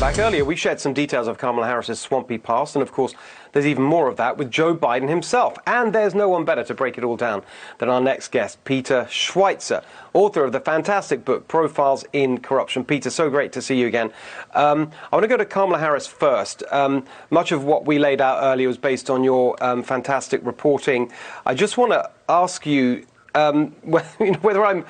back. Earlier, we shared some details of Kamala Harris's swampy past, and of course, there's even more of that with Joe Biden himself. And there's no one better to break it all down than our next guest, Peter Schweizer, author of the fantastic book, Profiles in Corruption. Peter, so great to see you again. I want to go to Kamala Harris first. Much of what we laid out earlier was based on your fantastic reporting. I just want to ask you whether I'm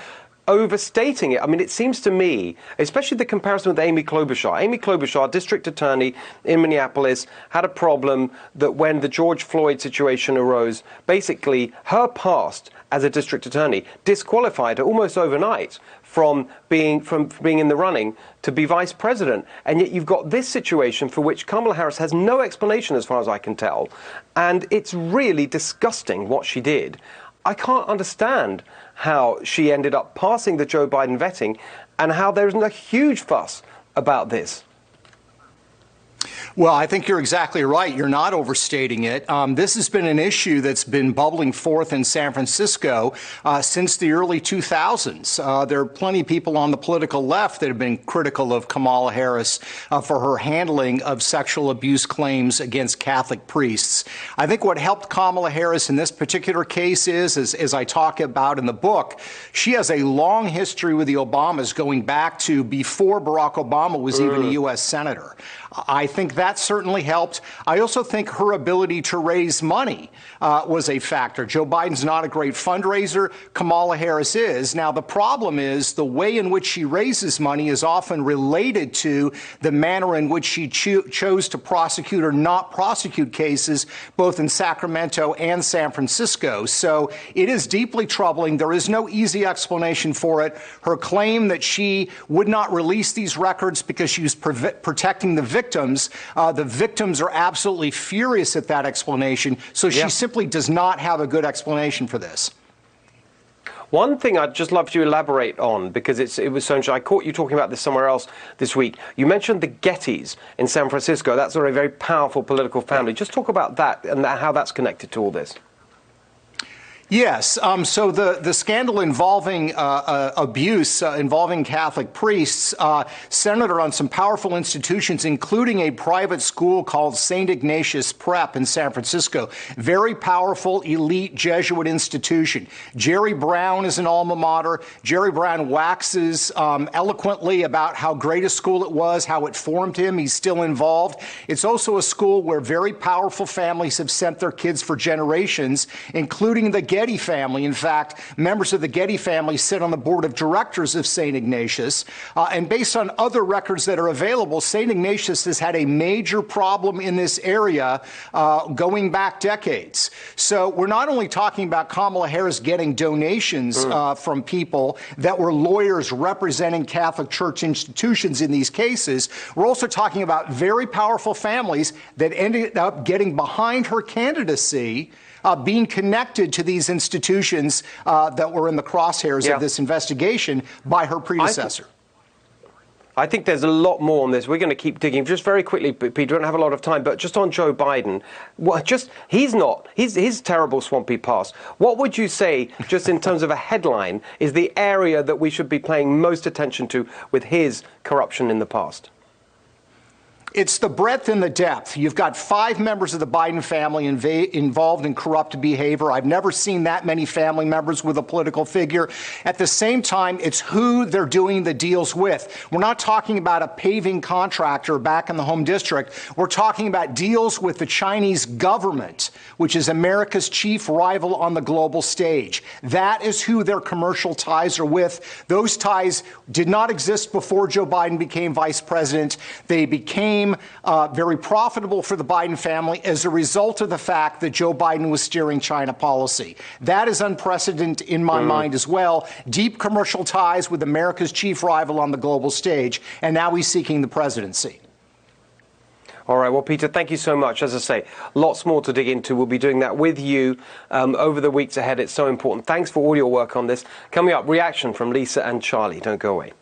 overstating it. I mean, it seems to me, especially the comparison with Amy Klobuchar. Amy Klobuchar, district attorney in Minneapolis, had a problem that when the George Floyd situation arose, basically her past as a district attorney disqualified her almost overnight from being in the running to be vice president. And yet you've got this situation for which Kamala Harris has no explanation as far as I can tell. And it's really disgusting what she did. I can't understand how she ended up passing the Joe Biden vetting and how there isn't a huge fuss about this. Well, I think you're exactly right. You're not overstating it. This has been an issue that's been bubbling forth in San Francisco since the early 2000s. There are plenty of people on the political left that have been critical of Kamala Harris for her handling of sexual abuse claims against Catholic priests. I think what helped Kamala Harris in this particular case is, as I talk about in the book, she has a long history with the Obamas going back to before Barack Obama was even a U.S. Senator. I think that certainly helped. I also think her ability to raise money was a factor. Joe Biden's not a great fundraiser. Kamala Harris is. Now, the problem is the way in which she raises money is often related to the manner in which she chose to prosecute or not prosecute cases, both in Sacramento and San Francisco. So it is deeply troubling. There is no easy explanation for it. Her claim that she would not release these records because she was protecting the victims are absolutely furious at that explanation. So she simply does not have a good explanation for this. One thing I'd just love to elaborate on, because it was so interesting. I caught you talking about this somewhere else this week. You mentioned the Gettys in San Francisco. That's a very powerful political family. Just talk about that and how that's connected to all this. Yes. So the scandal involving abuse involving Catholic priests centered on some powerful institutions, including a private school called St. Ignatius Prep in San Francisco. Very powerful, elite Jesuit institution. Jerry Brown is an alma mater. Jerry Brown waxes eloquently about how great a school it was, how it formed him. He's still involved. It's also a school where very powerful families have sent their kids for generations, including the Getty family. In fact, members of the Getty family sit on the board of directors of St. Ignatius. And based on other records that are available, St. Ignatius has had a major problem in this area going back decades. So we're not only talking about Kamala Harris getting donations from people that were lawyers representing Catholic Church institutions in these cases. We're also talking about very powerful families that ended up getting behind her candidacy, being connected to these institutions that were in the crosshairs of this investigation by her predecessor. I think there's a lot more on this. We're going to keep digging. Just very quickly, Pete, we don't have a lot of time, but just on Joe Biden, his terrible swampy past. What would you say, just in terms of a headline, is the area that we should be paying most attention to with his corruption in the past? It's the breadth and the depth. You've got 5 members of the Biden family involved in corrupt behavior. I've never seen that many family members with a political figure. At the same time, it's who they're doing the deals with. We're not talking about a paving contractor back in the home district. We're talking about deals with the Chinese government, which is America's chief rival on the global stage. That is who their commercial ties are with. Those ties did not exist before Joe Biden became vice president. They became very profitable for the Biden family as a result of the fact that Joe Biden was steering China policy. That is unprecedented in my mind as well. Deep commercial ties with America's chief rival on the global stage, and now he's seeking the presidency. All right. Well, Peter, thank you so much. As I say, lots more to dig into. We'll be doing that with you over the weeks ahead. It's so important. Thanks for all your work on this. Coming up, reaction from Lisa and Charlie. Don't go away.